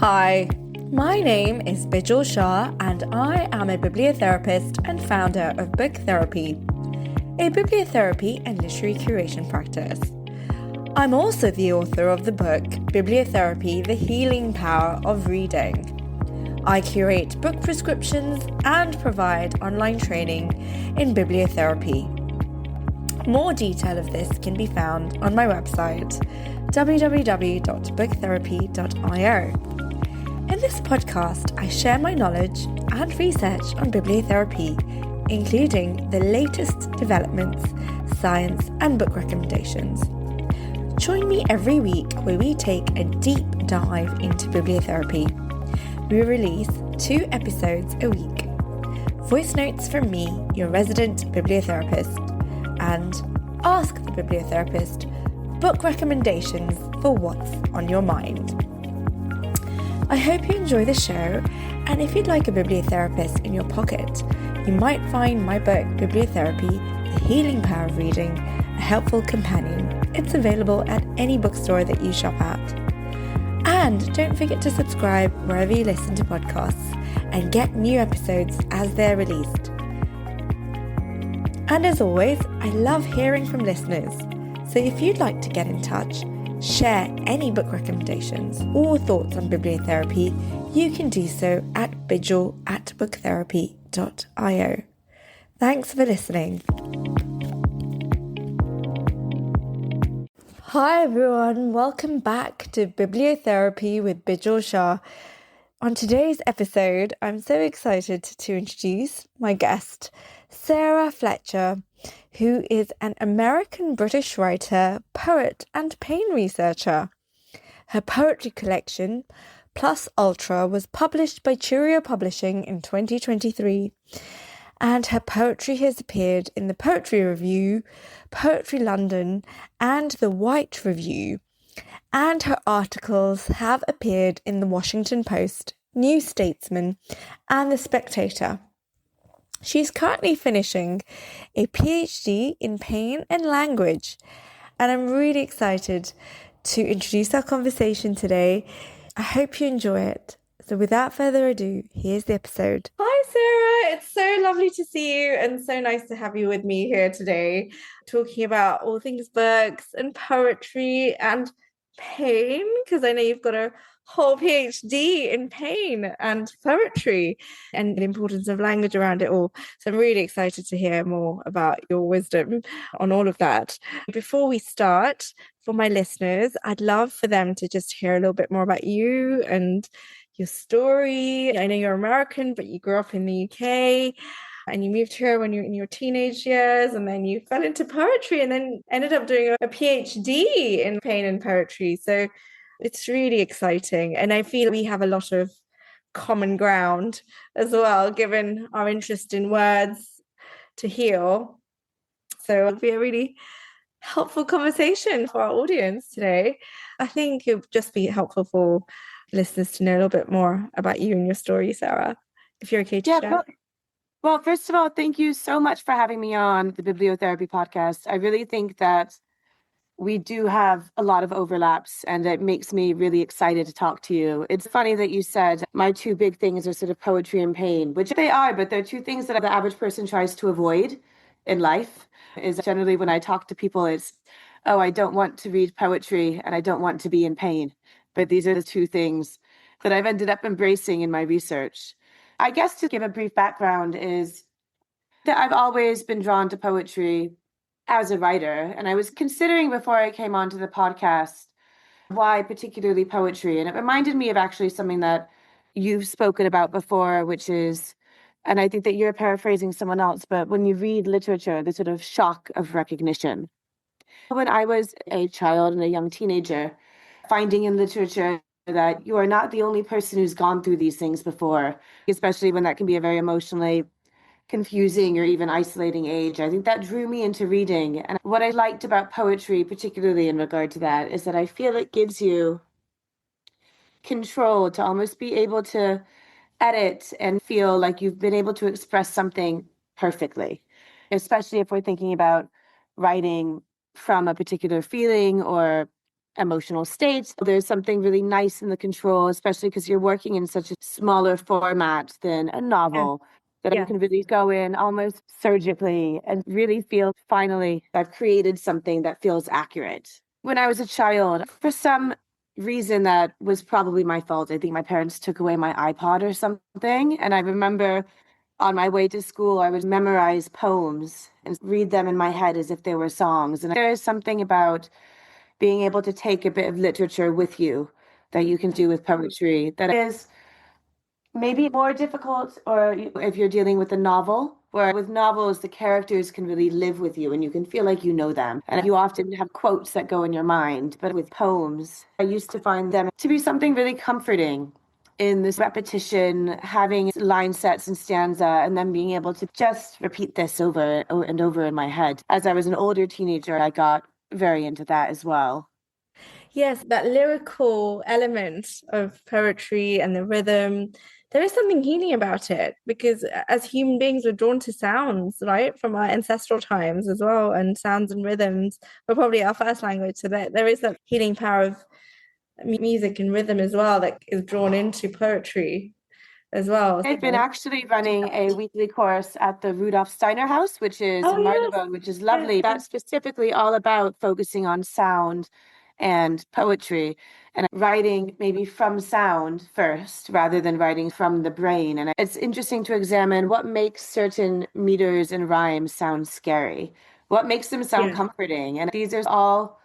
Hi, my name is Bijal Shah and I am a bibliotherapist and founder of Book Therapy, a bibliotherapy and literary curation practice. I'm also the author of the book Bibliotherapy, The Healing Power of Reading. I curate book prescriptions and provide online training in bibliotherapy. More detail of this can be found on my website, www.booktherapy.io. In this podcast, I share my knowledge and research on bibliotherapy, including the latest developments, science, and book recommendations. Join me every week where we take a deep dive into bibliotherapy. We release 2 episodes a week. Voice notes from me, your resident bibliotherapist, and Ask the Bibliotherapist, book recommendations for what's on your mind. I hope you enjoy the show, and if you'd like a bibliotherapist in your pocket, you might find my book, Bibliotherapy, The Healing Power of Reading, a helpful companion. It's available at any bookstore that you shop at. And don't forget to subscribe wherever you listen to podcasts and get new episodes as they're released. And as always, I love hearing from listeners. So if you'd like to get in touch, share any book recommendations or thoughts on bibliotherapy, you can do so at bijal@booktherapy.io. Thanks for listening. Hi everyone, welcome back to Bibliotherapy with Bijal Shah. On today's episode, I'm so excited to introduce my guest, Sarah Fletcher, who is an American-British writer, poet, and pain researcher. Her poetry collection, Plus Ultra, was published by Cheerio Publishing in 2023, and her poetry has appeared in the Poetry Review, Poetry London, and the White Review, and her articles have appeared in the Washington Post, New Statesman, and The Spectator. She's currently finishing a PhD in pain and language, and I'm really excited to introduce our conversation today. I hope you enjoy it. So without further ado, here's the episode. Hi Sarah, it's so lovely to see you and so nice to have you with me here today, talking about all things books and poetry and pain, because I know you've got a whole PhD in pain and poetry and the importance of language around it all. So I'm really excited to hear more about your wisdom on all of that. Before we start, for my listeners, I'd love for them to just hear a little bit more about you and your story. I know you're American, but you grew up in the UK and you moved here when you were in your teenage years, and then you fell into poetry and then ended up doing a PhD in pain and poetry. So it's really exciting. And I feel we have a lot of common ground as well, given our interest in words to heal. So it'll be a really helpful conversation for our audience today. I think it would just be helpful for listeners to know a little bit more about you and your story, Sarah, if you're okay to share. Well, first of all, thank you so much for having me on the Bibliotherapy podcast. I really think that we do have a lot of overlaps, and it makes me really excited to talk to you. It's funny that you said my 2 big things are sort of poetry and pain, which they are, but they're 2 things that the average person tries to avoid in life. Is generally when I talk to people, it's, oh, I don't want to read poetry and I don't want to be in pain. But these are the 2 things that I've ended up embracing in my research. I guess to give a brief background is that I've always been drawn to poetry as a writer. And I was considering before I came onto the podcast, why particularly poetry? And it reminded me of actually something that you've spoken about before, which is, and I think that you're paraphrasing someone else, but when you read literature, the sort of shock of recognition. When I was a child and a young teenager, finding in literature that you are not the only person who's gone through these things before, especially when that can be a very emotionally confusing or even isolating age. I think that drew me into reading. And what I liked about poetry, particularly in regard to that, is that I feel it gives you control to almost be able to edit and feel like you've been able to express something perfectly, especially if we're thinking about writing from a particular feeling or emotional states. There's something really nice in the control, especially because you're working in such a smaller format than a novel, that you can really go in almost surgically and really feel, finally, I've created something that feels accurate. When I was a child, for some reason that was probably my fault, I think my parents took away my iPod or something. And I remember on my way to school, I would memorize poems and read them in my head as if they were songs. And there is something about being able to take a bit of literature with you that you can do with poetry that is maybe more difficult, or if you're dealing with a novel, where with novels, the characters can really live with you and you can feel like you know them. And you often have quotes that go in your mind. But with poems, I used to find them to be something really comforting in this repetition, having line sets and stanza, and then being able to just repeat this over and over in my head. As I was an older teenager, I got very into that as well. Yes, that lyrical element of poetry and the rhythm, there is something healing about it because as human beings, we're drawn to sounds, right, from our ancestral times as well. And sounds and rhythms were probably our first language. So there is that healing power of music and rhythm as well that is drawn into poetry as well. I've been actually running a weekly course at the Rudolf Steiner House, which is in Marylebone, which is lovely. That's specifically all about focusing on sound and poetry and writing maybe from sound first rather than writing from the brain. And it's interesting to examine what makes certain meters and rhymes sound scary, what makes them sound comforting. And these are all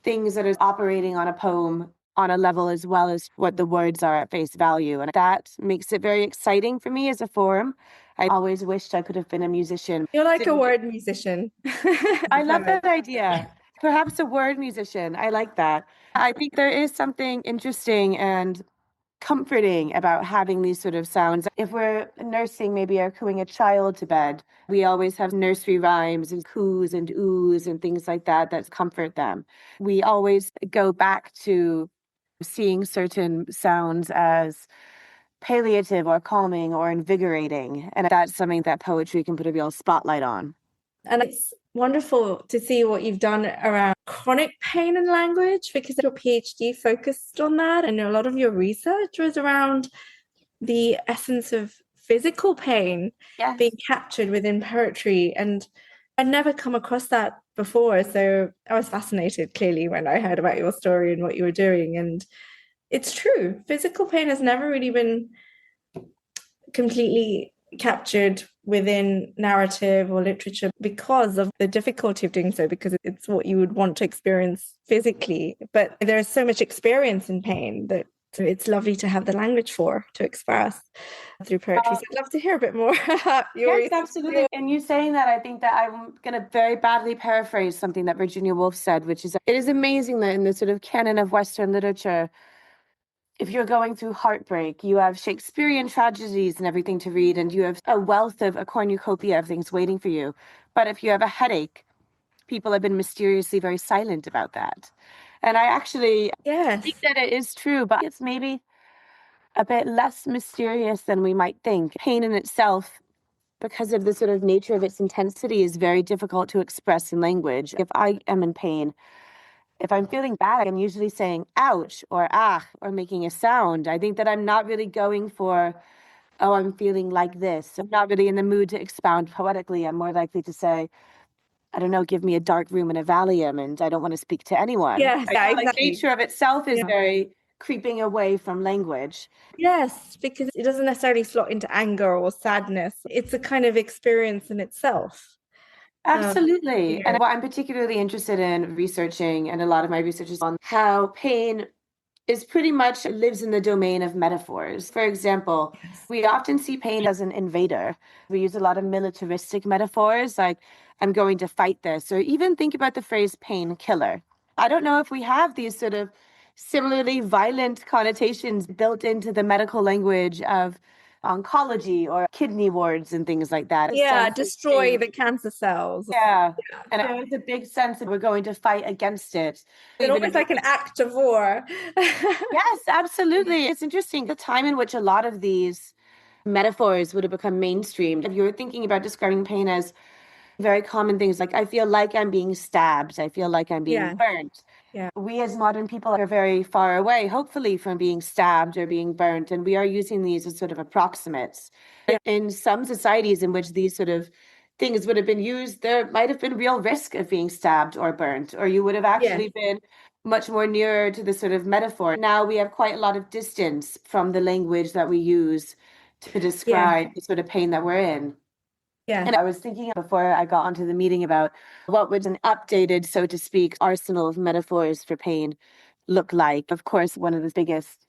things that are operating on a poem on a level as well as what the words are at face value. And that makes it very exciting for me as a form. I always wished I could have been a musician. You're like a word musician. I love that idea. Perhaps a word musician. I like that. I think there is something interesting and comforting about having these sort of sounds. If we're nursing maybe or cooing a child to bed, we always have nursery rhymes and coos and oos and things like that that comfort them. We always go back to seeing certain sounds as palliative or calming or invigorating. And that's something that poetry can put a real spotlight on. And it's wonderful to see what you've done around chronic pain in language because your PhD focused on that. And a lot of your research was around the essence of physical pain being captured within poetry. And I'd never come across that before. So I was fascinated clearly when I heard about your story and what you were doing. And it's true. Physical pain has never really been completely captured within narrative or literature because of the difficulty of doing so, because it's what you would want to experience physically. But there is so much experience in pain that it's lovely to have the language to express through poetry. So I'd love to hear a bit more. Yes, absolutely. And you saying that, I think that I'm going to very badly paraphrase something that Virginia Woolf said, which is, it is amazing that in the sort of canon of Western literature, if you're going through heartbreak, you have Shakespearean tragedies and everything to read, and you have a wealth of a cornucopia of things waiting for you. But if you have a headache, people have been mysteriously very silent about that. And I actually think that it is true, but it's maybe a bit less mysterious than we might think. Pain in itself, because of the sort of nature of its intensity, is very difficult to express in language. If I am in pain, if I'm feeling bad, I'm usually saying ouch or ah or making a sound. I think that I'm not really going for, oh, I'm feeling like this. I'm not really in the mood to expound poetically. I'm more likely to say, I don't know, give me a dark room and a Valium and I don't want to speak to anyone. Exactly. Like nature of itself is very creeping away from language. Yes, because it doesn't necessarily slot into anger or sadness. It's a kind of experience in itself. Absolutely. And what I'm particularly interested in researching, and a lot of my research is on how pain is pretty much lives in the domain of metaphors. For example, we often see pain as an invader. We use a lot of militaristic metaphors, like I'm going to fight this, or even think about the phrase painkiller. I don't know if we have these sort of similarly violent connotations built into the medical language of oncology or kidney wards and things like that. Destroy the cancer cells. And there's a big sense that we're going to fight against it. It's almost like an act of war. Yes, absolutely. It's interesting the time in which a lot of these metaphors would have become mainstream. If you're thinking about describing pain as very common things like, I feel like I'm being stabbed, I feel like I'm being burnt. Yeah. We as modern people are very far away, hopefully, from being stabbed or being burnt, and we are using these as sort of approximates. In some societies in which these sort of things would have been used, there might have been real risk of being stabbed or burnt, or you would have actually been much more nearer to the sort of metaphor. Now we have quite a lot of distance from the language that we use to describe the sort of pain that we're in. Yeah. And I was thinking before I got onto the meeting about what would an updated, so to speak, arsenal of metaphors for pain look like. Of course, one of the biggest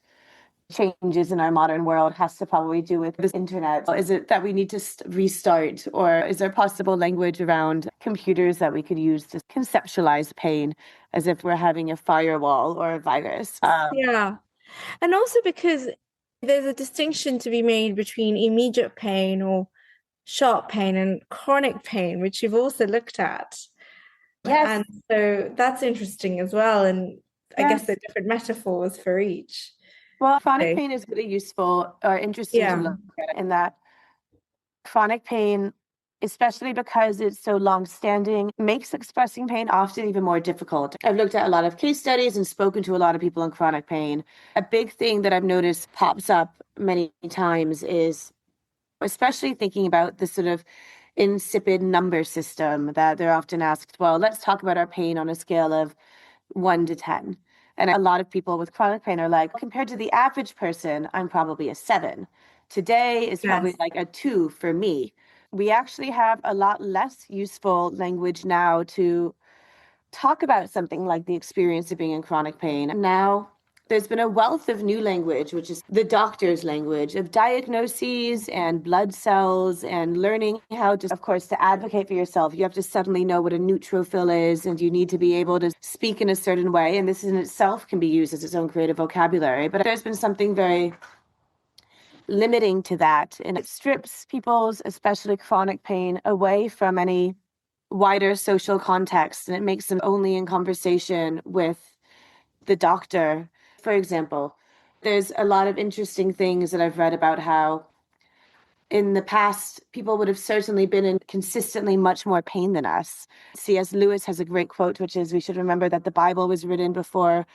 changes in our modern world has to probably do with the internet. Is it that we need to restart, or is there possible language around computers that we could use to conceptualize pain as if we're having a firewall or a virus? Yeah. And also because there's a distinction to be made between immediate pain or sharp pain and chronic pain, which you've also looked at. Yes. And so that's interesting as well. And I guess Yes. there are different metaphors for each. Well, chronic Okay. pain is really useful or interesting to look at in that chronic pain, especially because it's so long-standing, makes expressing pain often even more difficult. I've looked at a lot of case studies and spoken to a lot of people in chronic pain. A big thing that I've noticed pops up many times is, especially thinking about the sort of insipid number system that they're often asked, well, let's talk about our pain on a scale of 1 to 10. And a lot of people with chronic pain are like, compared to the average person, I'm probably a 7. Today is probably like a 2 for me. We actually have a lot less useful language now to talk about something like the experience of being in chronic pain. Now, there's been a wealth of new language, which is the doctor's language of diagnoses and blood cells and learning how to, of course, to advocate for yourself. You have to suddenly know what a neutrophil is, and you need to be able to speak in a certain way. And this in itself can be used as its own creative vocabulary. But there's been something very limiting to that, and it strips people's, especially chronic pain, away from any wider social context, and it makes them only in conversation with the doctor. For example, there's a lot of interesting things that I've read about how in the past, people would have certainly been in consistently much more pain than us. C.S. Lewis has a great quote, which is, we should remember that the Bible was written before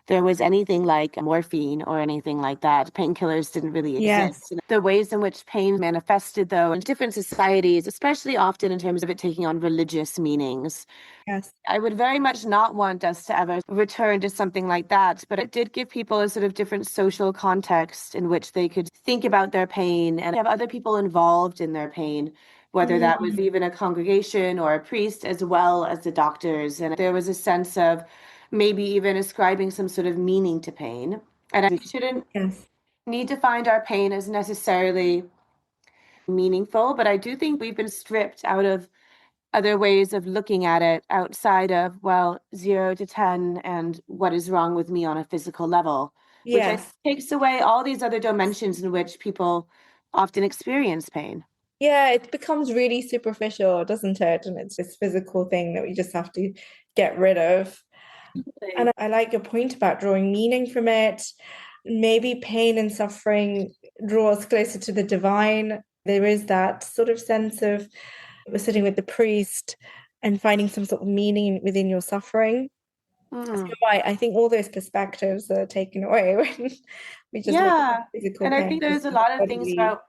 there was anything like morphine or anything like that. Painkillers didn't really exist. The ways in which pain manifested, though, in different societies, especially often in terms of it taking on religious meanings. Yes. I would very much not want us to ever return to something like that, but it did give people a sort of different social context in which they could think about their pain and have other people involved in their pain, whether that was even a congregation or a priest as well as the doctors. And there was a sense of maybe even ascribing some sort of meaning to pain. And we shouldn't need to find our pain as necessarily meaningful, but I do think we've been stripped out of other ways of looking at it outside of, well, 0 to 10 and what is wrong with me on a physical level, which I think takes away all these other dimensions in which people often experience pain. Yeah, it becomes really superficial, doesn't it? And it's this physical thing that we just have to get rid of. And I like your point about drawing meaning from it. Maybe pain and suffering draw us closer to the divine. There is that sort of sense of we're sitting with the priest and finding some sort of meaning within your suffering. So you're right. I think all those perspectives are taken away when we just look at physical and pain. I think there's a lot of things about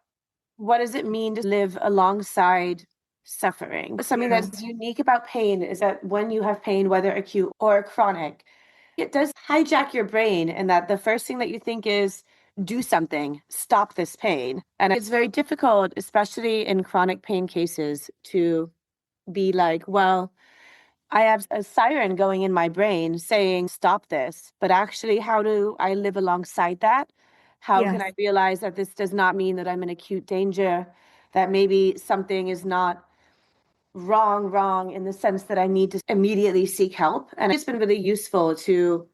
what does it mean to live alongside suffering. Something that's unique about pain is that when you have pain, whether acute or chronic, it does hijack your brain, and that the first thing that you think is do something, stop this pain. And it's very difficult, especially in chronic pain cases, to be like, well, I have a siren going in my brain saying, stop this. But actually, how do I live alongside that? How can I realize that this does not mean that I'm in acute danger, that maybe something is not wrong in the sense that I need to immediately seek help? And it's been really useful to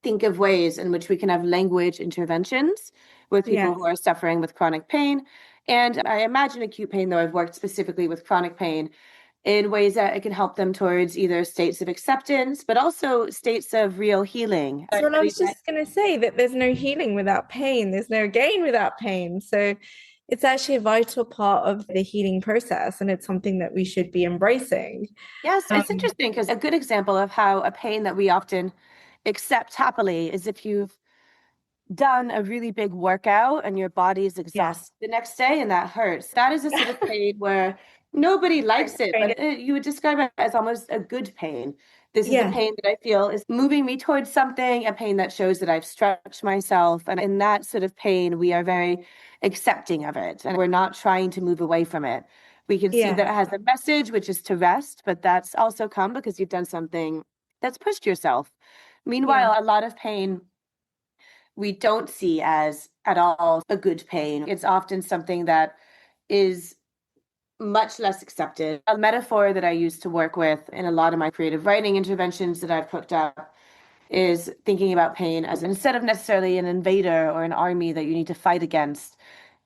think of ways in which we can have language interventions with people who are suffering with chronic pain. And I imagine acute pain, though I've worked specifically with chronic pain, in ways that it can help them towards either states of acceptance, but also states of real healing. Well, I was just going to say that there's no healing without pain. There's no gain without pain. So It's actually a vital part of the healing process, and it's something that we should be embracing. Yes, it's Um, interesting because a good example of how a pain that we often accept happily is if you've done a really big workout and your body is yeah. exhausted the next day and that hurts. That is a sort of pain where nobody likes it, Right. but you would describe it as almost a good pain. This is a Yeah, pain that I feel is moving me towards something, a pain that shows that I've stretched myself. And in that sort of pain, we are very accepting of it and we're not trying to move away from it. We can see yeah, that it has a message, which is to rest, but that's also come because you've done something that's pushed yourself. yeah. Meanwhile, a lot of pain we don't see as at all a good pain. It's often something that is much less accepted. A metaphor that I use to work with in a lot of my creative writing interventions that I've cooked up is thinking about pain as instead of necessarily an invader or an army that you need to fight against,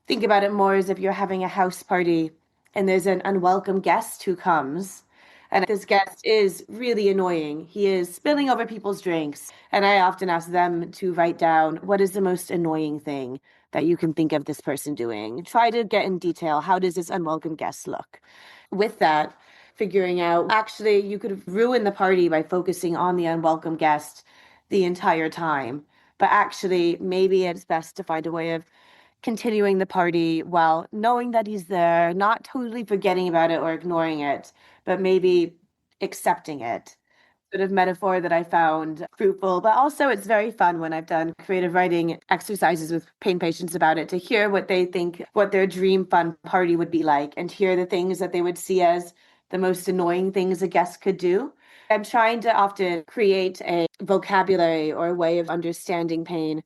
think about it more as if you're having a house party and there's an unwelcome guest who comes. And this guest is really annoying. He is spilling over people's drinks. And I often ask them to write down what is the most annoying thing that you can think of this person doing. Try to get in detail. How does this unwelcome guest look? With that, figuring out actually you could ruin the party by focusing on the unwelcome guest the entire time. But actually, maybe it's best to find a way of continuing the party while knowing that he's there, not totally forgetting about it or ignoring it, but maybe accepting it. Sort of metaphor that I found fruitful, but also it's very fun when I've done creative writing exercises with pain patients about it to hear what they think, what their dream fun party would be like, and hear the things that they would see as the most annoying things a guest could do. I'm trying to often create a vocabulary or a way of understanding pain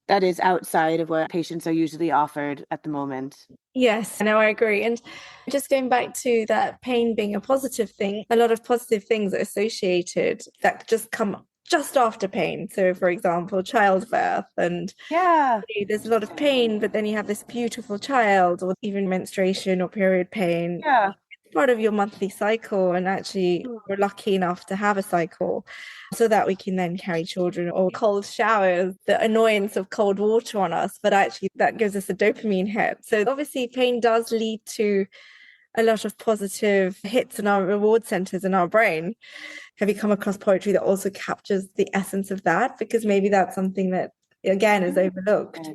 that is outside of what patients are usually offered at the moment. Yes, no, I agree. And just going back to that pain being a positive thing, a lot of positive things are associated that just come just after pain. So, for example, childbirth, and Yeah, there's a lot of pain, but then you have this beautiful child, or even menstruation or period pain, yeah. part of your monthly cycle. And actually, we're lucky enough to have a cycle so that we can then carry children, or cold showers, the annoyance of cold water on us, but actually that gives us a dopamine hit. So obviously pain does lead to a lot of positive hits in our reward centers in our brain. Have you come across poetry that also captures the essence of that? Because maybe that's something that again is overlooked.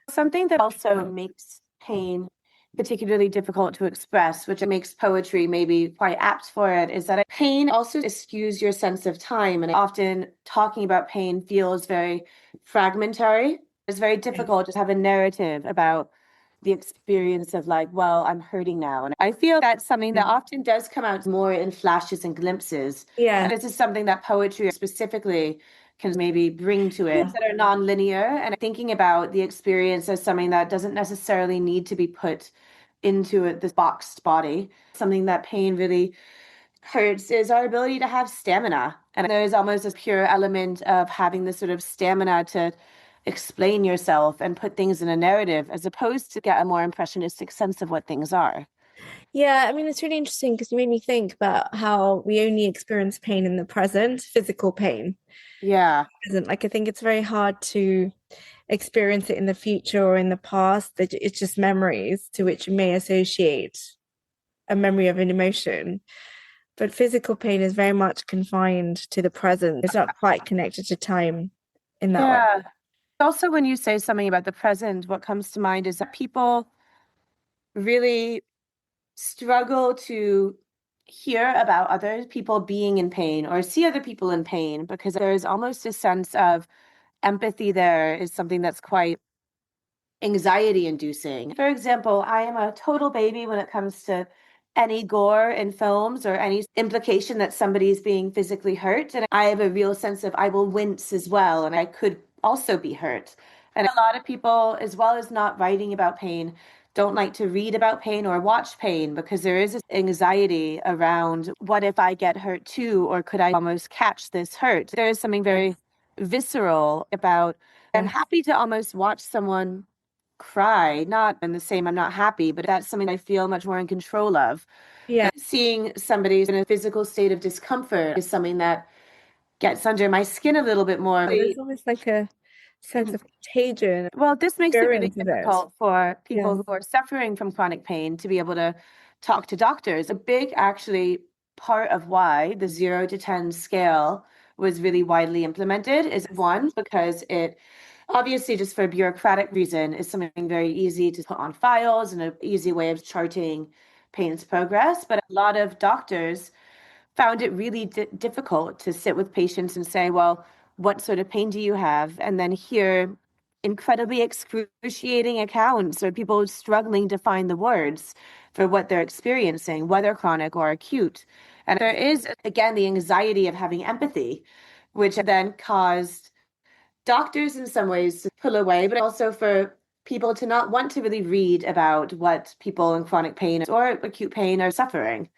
Something that also makes pain particularly difficult to express, which makes poetry maybe quite apt for it, is that pain also eschews your sense of time. And often talking about pain feels very fragmentary. It's very difficult to have a narrative about the experience of like, well, I'm hurting now. And I feel that's something that often does come out more in flashes and glimpses. Yeah. And this is something that poetry specifically can maybe bring to it that are non-linear, and thinking about the experience as something that doesn't necessarily need to be put into this boxed body. Something that pain really hurts is our ability to have stamina. And there's almost this pure element of having this sort of stamina to explain yourself and put things in a narrative as opposed to get a more impressionistic sense of what things are. Yeah, I mean, it's really interesting because you made me think about how we only experience pain in the present, physical pain. Yeah. Isn't like I think it's very hard to experience it in the future or in the past. It's just memories to which you may associate a memory of an emotion. But physical pain is very much confined to the present. It's not quite connected to time in that way. Yeah. Also, when you say something about the present, what comes to mind is that people really struggle to hear about other people being in pain or see other people in pain because there's almost a sense of empathy there is something that's quite anxiety inducing. For example, I am a total baby when it comes to any gore in films or any implication that somebody is being physically hurt. And I have a real sense of I will wince as well, and I could also be hurt. And a lot of people, as well as not writing about pain, don't like to read about pain or watch pain because there is this anxiety around what if I get hurt too, or could I almost catch this hurt? There is something very visceral about. I'm Yes. happy to almost watch someone cry, not in the same, I'm not happy, but that's something I feel much more in control of. Yeah. Seeing somebody in a physical state of discomfort is something that gets under my skin a little bit more. There's almost like a sense of contagion. Well, this makes it really Experience of it. difficult for people Yes. who are suffering from chronic pain to be able to talk to doctors. A big, actually, part of why the 0 to 10 scale was really widely implemented is one, because it obviously, just for a bureaucratic reason, is something very easy to put on files and an easy way of charting pain's progress. But a lot of doctors found it really difficult to sit with patients and say, well, what sort of pain do you have? And then hear incredibly excruciating accounts or people struggling to find the words for what they're experiencing, whether chronic or acute. And there is, again, the anxiety of having empathy, which then caused doctors in some ways to pull away, but also for people to not want to really read about what people in chronic pain or acute pain are suffering.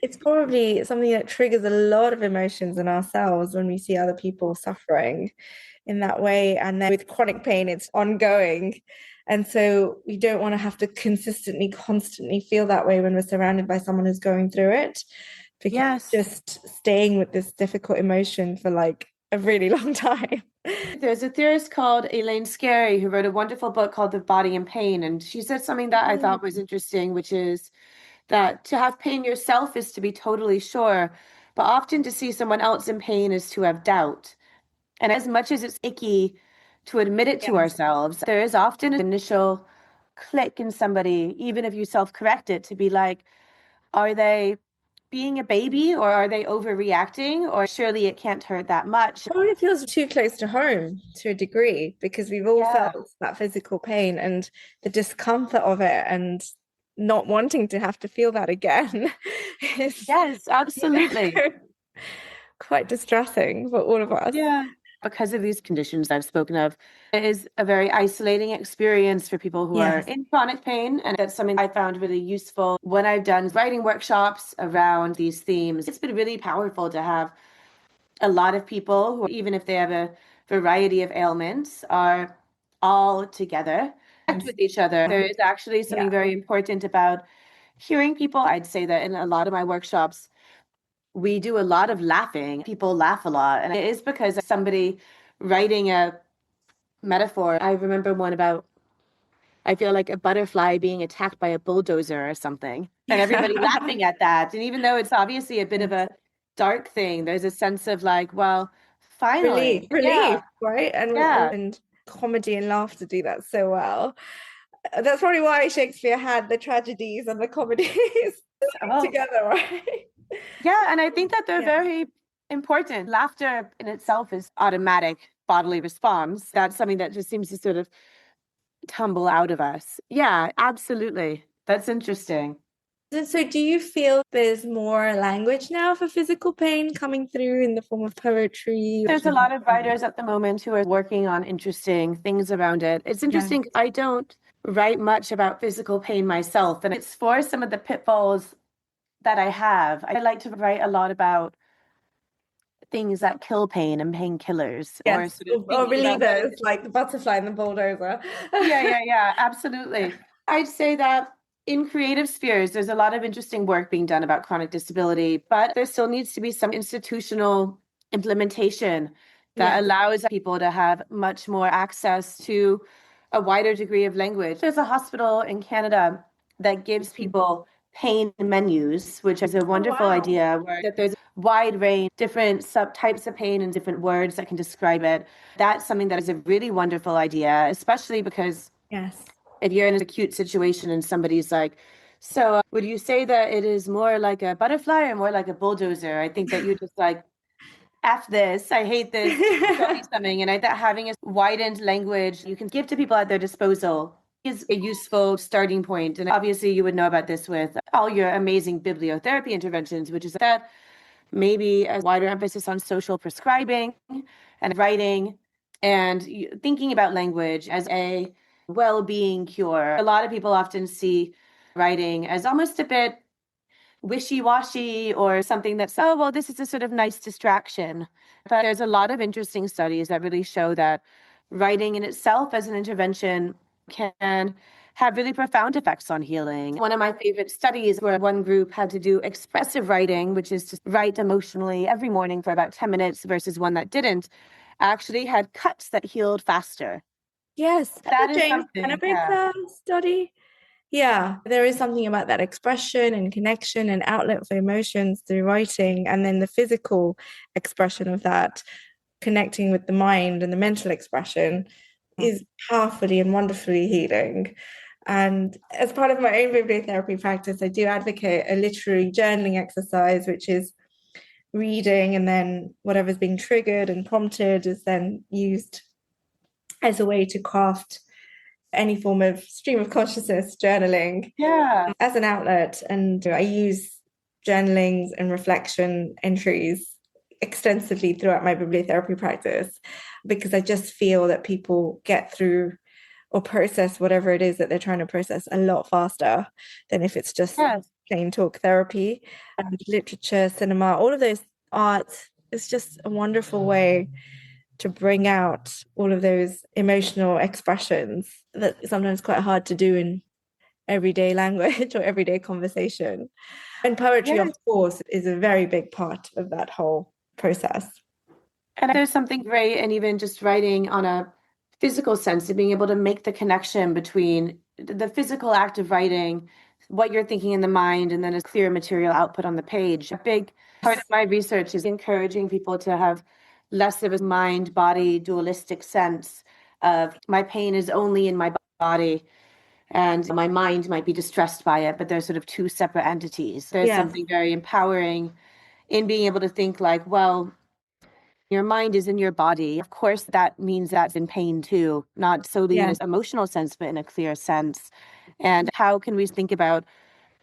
It's probably something that triggers a lot of emotions in ourselves when we see other people suffering in that way. And then with chronic pain, it's ongoing. And so we don't want to have to constantly feel that way when we're surrounded by someone who's going through it, because Yes. just staying with this difficult emotion for like a really long time. There's a theorist called Elaine Scarry who wrote a wonderful book called The Body in Pain. And she said something that I thought was interesting, which is that to have pain yourself is to be totally sure, but often to see someone else in pain is to have doubt. And as much as it's icky to admit it to ourselves, there is often an initial click in somebody, even if you self-correct it, to be like, are they being a baby or are they overreacting? Or surely it can't hurt that much. Probably feels too close to home to a degree because we've all felt that physical pain and the discomfort of it and not wanting to have to feel that again. Yes, absolutely. Quite distressing for all of us. Yeah. Because of these conditions I've spoken of, it is a very isolating experience for people who are in chronic pain. And that's something I found really useful when I've done writing workshops around these themes. It's been really powerful to have a lot of people who, even if they have a variety of ailments, are all together with each other. There is actually something very important about hearing people. I'd say that in a lot of my workshops, we do a lot of laughing. People laugh a lot. And it is because somebody writing a metaphor. I remember one about, I feel like a butterfly being attacked by a bulldozer or something. And everybody laughing at that. And even though it's obviously a bit of a dark thing, there's a sense of like, well, finally. Relief, right? And comedy and laughter do that so well. That's probably why Shakespeare had the tragedies and the comedies together, right? Yeah, and I think that they're very important. Laughter in itself is automatic bodily response. That's something that just seems to sort of tumble out of us. Yeah, absolutely. That's interesting. So do you feel there's more language now for physical pain coming through in the form of poetry? There's a lot of writers at the moment who are working on interesting things around it. It's interesting. I don't write much about physical pain myself, and it's for some of the pitfalls that I have. I like to write a lot about things that kill pain and painkillers. Yes, or relievers, like the butterfly and the bulldozer. Yeah, absolutely. I'd say that in creative spheres, there's a lot of interesting work being done about chronic disability, but there still needs to be some institutional implementation that allows people to have much more access to a wider degree of language. There's a hospital in Canada that gives people pain menus, which is a wonderful idea, where that there's a wide range, different subtypes of pain and different words that can describe it. That's something that is a really wonderful idea, especially because if you're in an acute situation and somebody's like, so would you say that it is more like a butterfly or more like a bulldozer? I think that you just like, F this, I hate this, tell me something. And I thought having a widened language you can give to people at their disposal is a useful starting point. And obviously you would know about this with all your amazing bibliotherapy interventions, which is that maybe a wider emphasis on social prescribing and writing and thinking about language as a well-being cure. A lot of people often see writing as almost a bit wishy-washy or something that's, oh, well, this is a sort of nice distraction. But there's a lot of interesting studies that really show that writing in itself as an intervention can have really profound effects on healing. One of my favorite studies where one group had to do expressive writing, which is to write emotionally every morning for about 10 minutes versus one that didn't. actually had cuts that healed faster. Yes, That the is James something, Pennebaker yeah. study. Yeah, there is something about that expression and connection and outlet for emotions through writing, and then the physical expression of that, connecting with the mind and the mental expression, is powerfully and wonderfully healing. And as part of my own bibliotherapy practice, I do advocate a literary journaling exercise, which is reading, and then whatever's being triggered and prompted is then used as a way to craft any form of stream of consciousness journaling Yeah. as an outlet. And I use journalings and reflection entries extensively throughout my bibliotherapy practice because I just feel that people get through or process whatever it is that they're trying to process a lot faster than if it's just Yes. plain talk therapy. And literature, cinema, all of those arts is just a wonderful way to bring out all of those emotional expressions that sometimes quite hard to do in everyday language or everyday conversation. And poetry, of Yes. course, is a very big part of that whole process. And there's something great in even just writing on a physical sense of being able to make the connection between the physical act of writing, what you're thinking in the mind, and then a clear material output on the page. A big part of my research is encouraging people to have less of a mind body dualistic sense of my pain is only in my body and my mind might be distressed by it, but they're sort of two separate entities. There's Yeah, something very empowering in being able to think like, well, your mind is in your body. Of course, that means that's in pain too, not solely in yeah. an emotional sense, but in a clear sense. And how can we think about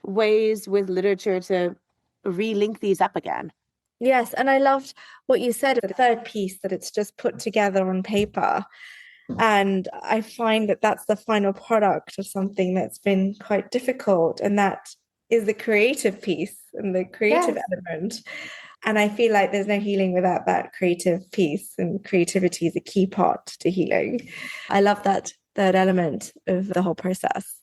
ways with literature to relink these up again? Yes, and I loved what you said, the third piece, that it's just put together on paper. And I find that that's the final product of something that's been quite difficult, and that is the creative piece and the creative Yes. element. And I feel like there's no healing without that creative piece, and creativity is a key part to healing. I love that third element of the whole process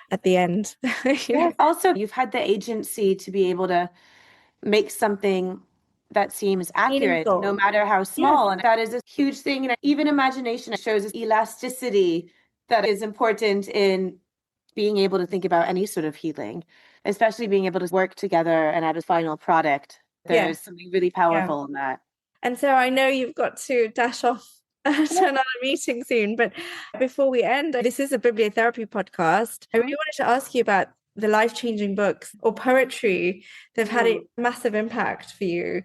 at the end. Yes. Also, you've had the agency to be able to make something that seems accurate, no Meaningful. matter how Yes. small. And that is a huge thing. And even imagination shows this elasticity that is important in being able to think about any sort of healing, especially being able to work together and have a final product. Yeah. There's something really Yeah. powerful in that. And so I know you've got to dash off to another meeting soon, but before we end, this is a bibliotherapy podcast. I really wanted to ask you about the life-changing books or poetry that have had a massive impact for you.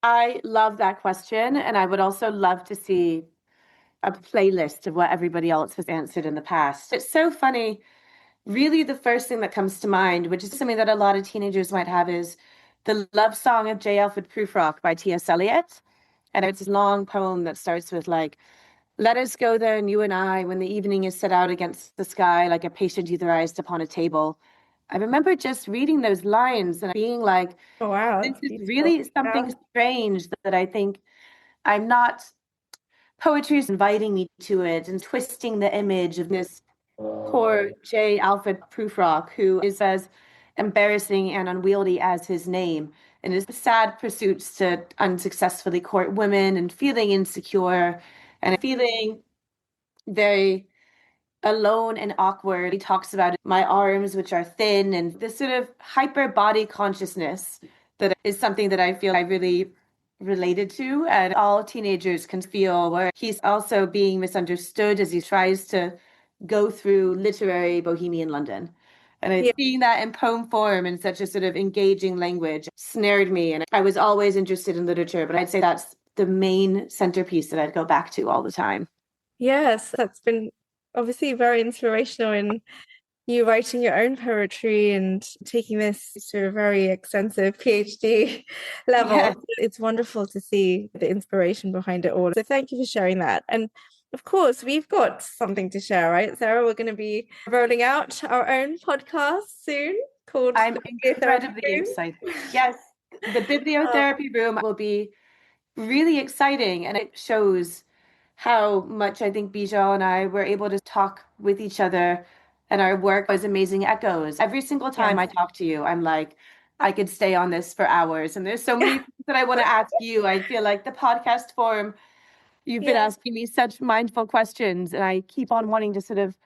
I love that question. And I would also love to see a playlist of what everybody else has answered in the past. It's so funny. Really, the first thing that comes to mind, which is something that a lot of teenagers might have, is the love song of J. Alfred Prufrock by T.S. Eliot. And it's this long poem that starts with like, let us go then, you and I, when the evening is set out against the sky like a patient etherized upon a table. I remember just reading those lines and being like, Oh, wow, this that's is beautiful. really something Yeah. strange that I think I'm not, poetry is inviting me to it and twisting the image of this poor J. Alfred Prufrock, who is as embarrassing and unwieldy as his name, and his sad pursuits to unsuccessfully court women and feeling insecure and feeling very alone and awkward. He talks about my arms, which are thin, and this sort of hyper body consciousness that is something that I feel I really related to, and all teenagers can feel, where he's also being misunderstood as he tries to go through literary bohemian London. And Yeah. seeing that in poem form in such a sort of engaging language snared me. And I was always interested in literature, but I'd say that's the main centerpiece that I'd go back to all the time. Yes, that's been obviously very inspirational in you writing your own poetry and taking this to a very extensive PhD level. Yes. It's wonderful to see the inspiration behind it all. So thank you for sharing that. And of course, we've got something to share, right, Sarah? We're going to be rolling out our own podcast soon called I'm the Bibliotherapy incredibly Room. excited. Yes, the Bibliotherapy Room will be really exciting, and it shows how much I think Bijal and I were able to talk with each other, and our work was amazing echoes. Every single time I Yes. talk to you, I'm like, I could stay on this for hours, and there's so many things that I want to ask you. I feel like the podcast form You've been asking me such mindful questions, and I keep on wanting to sort of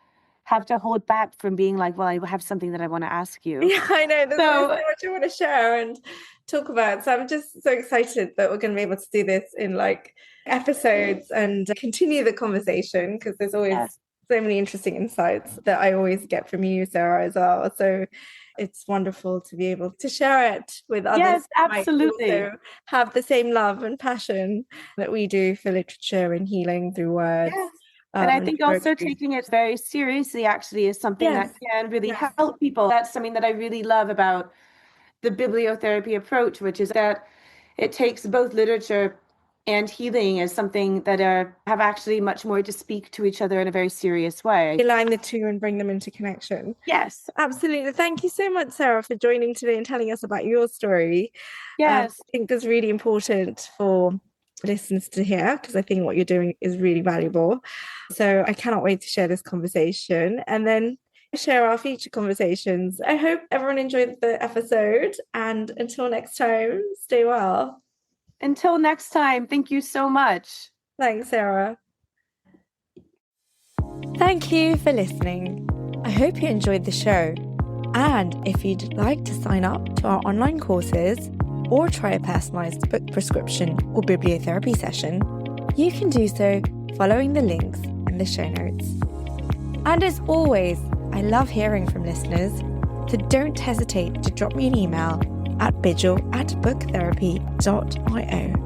have to hold back from being like, well, I have something that I want to ask you. Yeah, I know. There's so much I want to share and talk about. So I'm just so excited that we're going to be able to do this in like episodes and continue the conversation, because there's always so many interesting insights that I always get from you, Sarah, as well. So it's wonderful to be able to share it with others. Yes, absolutely. Who might also have the same love and passion that we do for literature and healing through words. Yes. And I think also taking it very seriously actually is something that can really help people. That's something that I really love about the bibliotherapy approach, which is that it takes both literature and healing as something that have actually much more to speak to each other in a very serious way. Align the two and bring them into connection. Yes, absolutely. Thank you so much, Sarah, for joining today and telling us about your story. Yes. I think that's really important for listeners to hear, because I think what you're doing is really valuable. So I cannot wait to share this conversation and then share our future conversations. I hope everyone enjoyed the episode, and until next time, stay well. Until next time, thank you so much. Thanks, Sarah. Thank you for listening. I hope you enjoyed the show. And if you'd like to sign up to our online courses or try a personalised book prescription or bibliotherapy session, you can do so following the links in the show notes. And as always, I love hearing from listeners, so don't hesitate to drop me an email at bidgel@booktherapy.io.